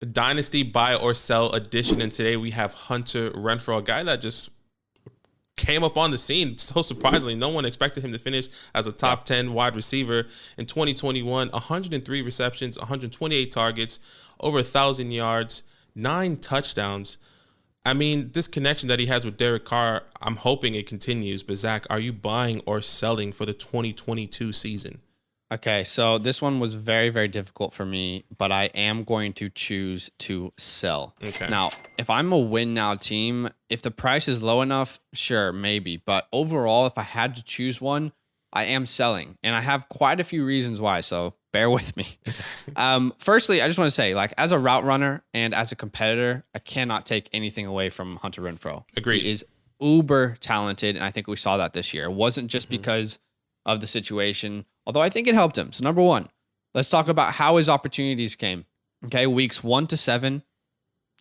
Dynasty buy or sell edition. And today we have Hunter Renfrow, a guy that just came up on the scene so surprisingly. No one expected him to finish as a top 10 wide receiver in 2021. 103 receptions, 128 targets, over 1,000 yards, 9 touchdowns. I mean, this connection that he has with Derek Carr, I'm hoping it continues. But Zach, are you buying or selling for the 2022 season? Okay, so this one was very, very difficult for me, but I am going to choose to sell. Okay. Now, if I'm a win now team, if the price is low enough, sure, maybe. But overall, if I had to choose one, I am selling. And I have quite a few reasons why, so bear with me. Firstly, I just want to say, like, as a route runner and as a competitor, I cannot take anything away from Hunter Renfrow. Agreed. He is uber talented, and I think we saw that this year. It wasn't just because of the situation, although I think it helped him. So number one, let's talk about how his opportunities came. Okay, weeks 1 to 7,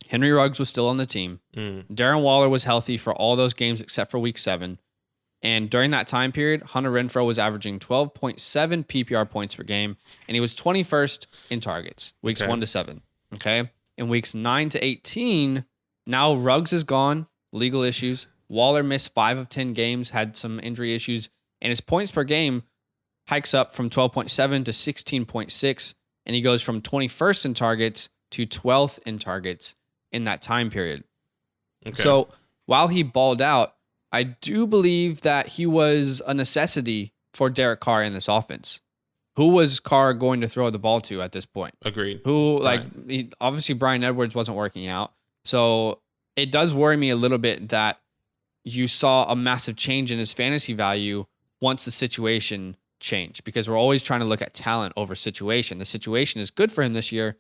Henry Ruggs was still on the team. Darren Waller was healthy for all those games except for week 7. And during that time period, Hunter Renfrow was averaging 12.7 PPR points per game, and he was 21st in targets, weeks 1 to 7. Okay, in weeks 9 to 18, now Ruggs is gone, legal issues. Waller missed 5 of 10 games, had some injury issues, and his points per game hikes up from 12.7 to 16.6, and he goes from 21st in targets to 12th in targets in that time period. Okay. So while he balled out, I do believe that he was a necessity for Derek Carr in this offense. Who was Carr going to throw the ball to at this point? Agreed. Obviously Bryan Edwards wasn't working out. So it does worry me a little bit that you saw a massive change in his fantasy value once the situation changed, because we're always trying to look at talent over situation. The situation is good for him this year.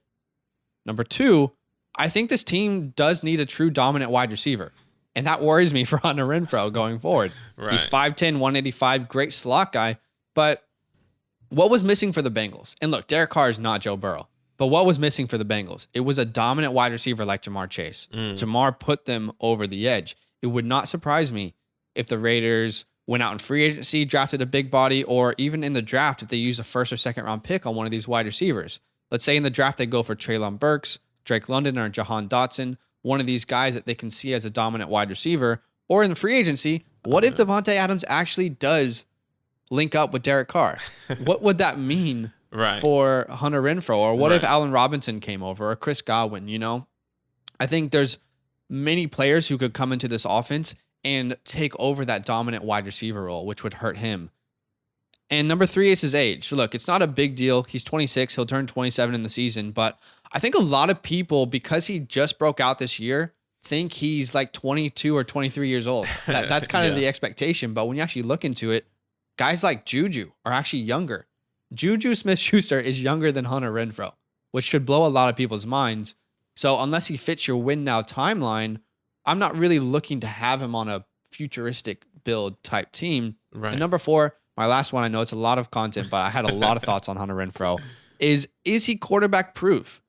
Number two, I think this team does need a true dominant wide receiver. And that worries me for Hunter Renfrow going forward. Right. He's 5'10", 185, great slot guy. But what was missing for the Bengals? And look, Derek Carr is not Joe Burrow. But what was missing for the Bengals? It was a dominant wide receiver like Jamar Chase. Jamar put them over the edge. It would not surprise me if the Raiders went out in free agency, drafted a big body, or even in the draft if they use a first or second round pick on one of these wide receivers. Let's say in the draft they go for Treylon Burks, Drake London, or Jahan Dotson, one of these guys that they can see as a dominant wide receiver. Or in the free agency, what if Devontae Adams actually does link up with Derek Carr? What would that mean for Hunter Renfrow? Or what if Allen Robinson came over, or Chris Godwin, you know? I think there's many players who could come into this offense and take over that dominant wide receiver role, which would hurt him. And number 3 is his age. Look, it's not a big deal. He's 26. He'll turn 27 in the season. But I think a lot of people, because he just broke out this year, think he's like 22 or 23 years old. That's kind of the expectation. But when you actually look into it, guys like Juju are actually younger. Juju Smith-Schuster is younger than Hunter Renfrow, which should blow a lot of people's minds. So unless he fits your win now timeline, I'm not really looking to have him on a futuristic build type team. Right. And number 4, my last one, I know it's a lot of content, but I had a lot of thoughts on Hunter Renfrow, is he quarterback proof?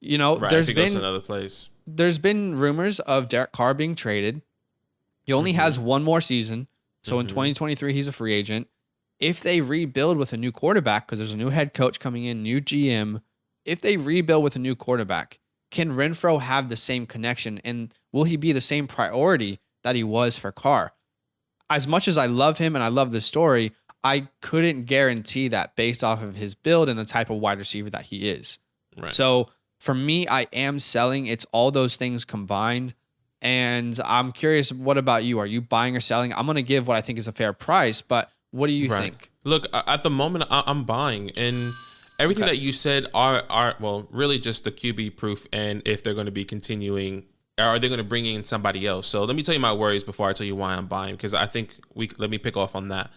You know, goes to another place. There's been rumors of Derek Carr being traded. He only has one more season. So in 2023, he's a free agent. If they rebuild with a new quarterback, because there's a new head coach coming in, new GM, if they rebuild with a new quarterback, can Renfrow have the same connection, and will he be the same priority that he was for Carr? As much as I love him and I love the story, I couldn't guarantee that based off of his build and the type of wide receiver that he is. Right. So for me, I am selling. It's all those things combined. And I'm curious, what about you? Are you buying or selling? I'm going to give what I think is a fair price, but what do you think? Look, at the moment, I'm buying. And everything that you said are really just the QB proof, and if they're going to be continuing, are they going to bring in somebody else? So let me tell you my worries before I tell you why I'm buying, because I think let me pick off on that.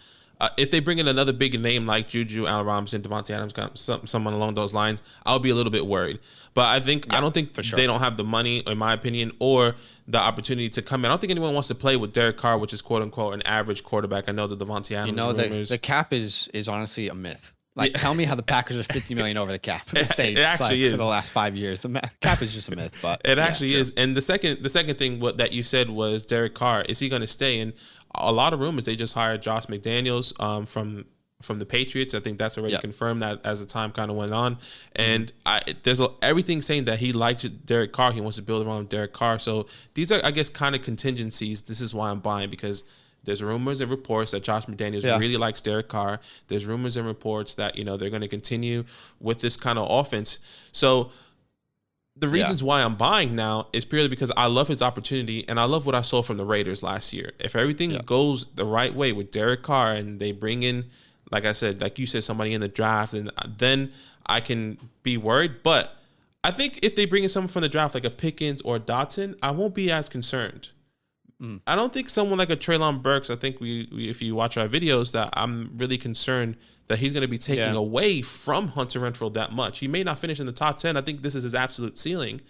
If they bring in another big name like Juju, Allen Robinson, Devontae Adams, someone along those lines, I'll be a little bit worried. But I don't think they don't have the money, in my opinion, or the opportunity to come in. I don't think anyone wants to play with Derek Carr, which is quote unquote an average quarterback. I know the Devontae Adams the cap is honestly a myth. Like, tell me how the Packers are $50 million over the cap. It actually is for the last 5 years. The cap is just a myth, but it actually is. And the second thing that you said was Derek Carr. Is he going to stay? And a lot of rumors they just hired Josh McDaniels from from the Patriots. I think that's already confirmed that as the time kind of went on. And there's everything saying that he likes Derek Carr. He wants to build around Derek Carr. So these are, I guess, kind of contingencies. This is why I'm buying, because there's rumors and reports that Josh McDaniels really likes Derek Carr. There's rumors and reports that, they're going to continue with this kind of offense. So the reasons why I'm buying now is purely because I love his opportunity and I love what I saw from the Raiders last year. If everything goes the right way with Derek Carr and they bring in, like I said, like you said, somebody in the draft, and then I can be worried. But I think if they bring in someone from the draft, like a Pickens or a Dotson, I won't be as concerned. I don't think someone like a Treylon Burks, I think we if you watch our videos, that I'm really concerned that he's going to be taking away from Hunter Renfrow that much. He may not finish in the top 10. I think this is his absolute ceiling.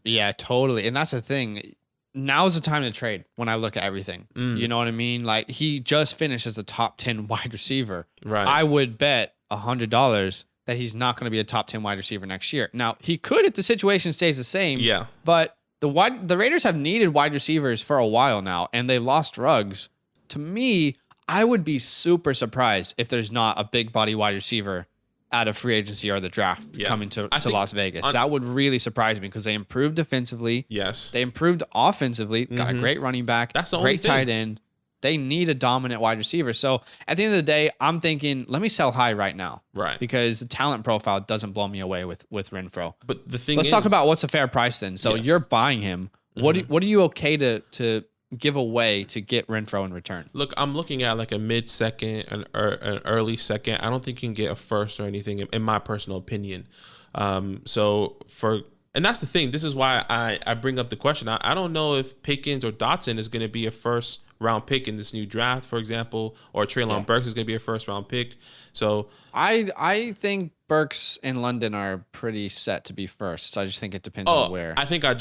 Yeah, totally. And that's the thing. Now's the time to trade when I look at everything. You know what I mean? Like, he just finished as a top 10 wide receiver. Right. I would bet $100 that he's not going to be a top 10 wide receiver next year. Now, he could if the situation stays the same. Yeah. But the Raiders have needed wide receivers for a while now, and they lost Ruggs. To me, I would be super surprised if there's not a big body wide receiver out of free agency or the draft coming to Las Vegas. That would really surprise me because they improved defensively. Yes. They improved offensively. Got a great running back. That's the only great tight end. They need a dominant wide receiver. So at the end of the day, I'm thinking, let me sell high right now. Right. Because the talent profile doesn't blow me away with Renfrow. But the thing Let's talk about what's a fair price then. So you're buying him. What are you okay to give away to get Renfrow in return? Look, I'm looking at like a mid-second, an early second. I don't think you can get a first or anything, in my personal opinion. And that's the thing. This is why I bring up the question. I don't know if Pickens or Dotson is going to be a first round pick in this new draft, for example, or Treylon Burks is going to be a first round pick. So I think Burks in London are pretty set to be first. So I just think it depends on where. I don't think they're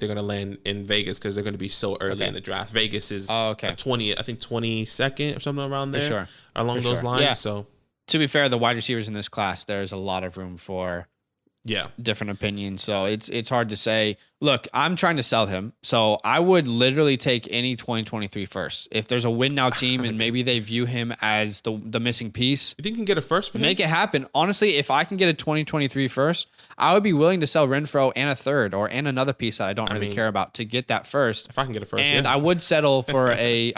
going to land in Vegas because they're going to be so early in the draft. Vegas is 22nd or something around there. For sure. Along those lines. Yeah. So to be fair, the wide receivers in this class, there's a lot of room for different opinions. So it's hard to say. Look, I'm trying to sell him. So I would literally take any 2023 first. If there's a win now team and maybe they view him as the missing piece. You think you can get a first for him? Make it happen. Honestly, if I can get a 2023 first, I would be willing to sell Renfrow and a third and another piece that I don't really care about to get that first. If I can get a first. And I would settle for a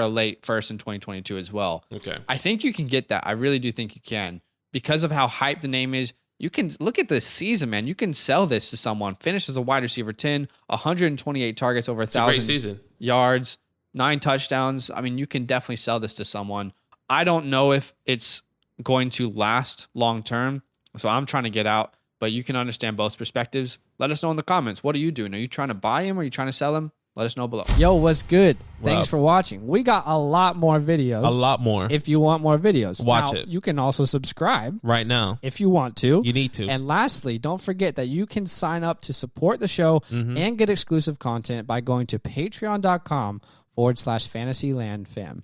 late first in 2022 as well. Okay. I think you can get that. I really do think you can. Because of how hyped the name is. You can look at this season, man. You can sell this to someone. Finish as a wide receiver 10, 128 targets, over 1,000 yards, 9 touchdowns. I mean, you can definitely sell this to someone. I don't know if it's going to last long term, so I'm trying to get out. But you can understand both perspectives. Let us know in the comments. What are you doing? Are you trying to buy him or are you trying to sell him? Let us know below. Yo, what's good? Thanks for watching. We got a lot more videos. A lot more. If you want more videos. Watch now, it. You can also subscribe. Right now. If you want to. You need to. And lastly, don't forget that you can sign up to support the show and get exclusive content by going to patreon.com/fantasylandfam.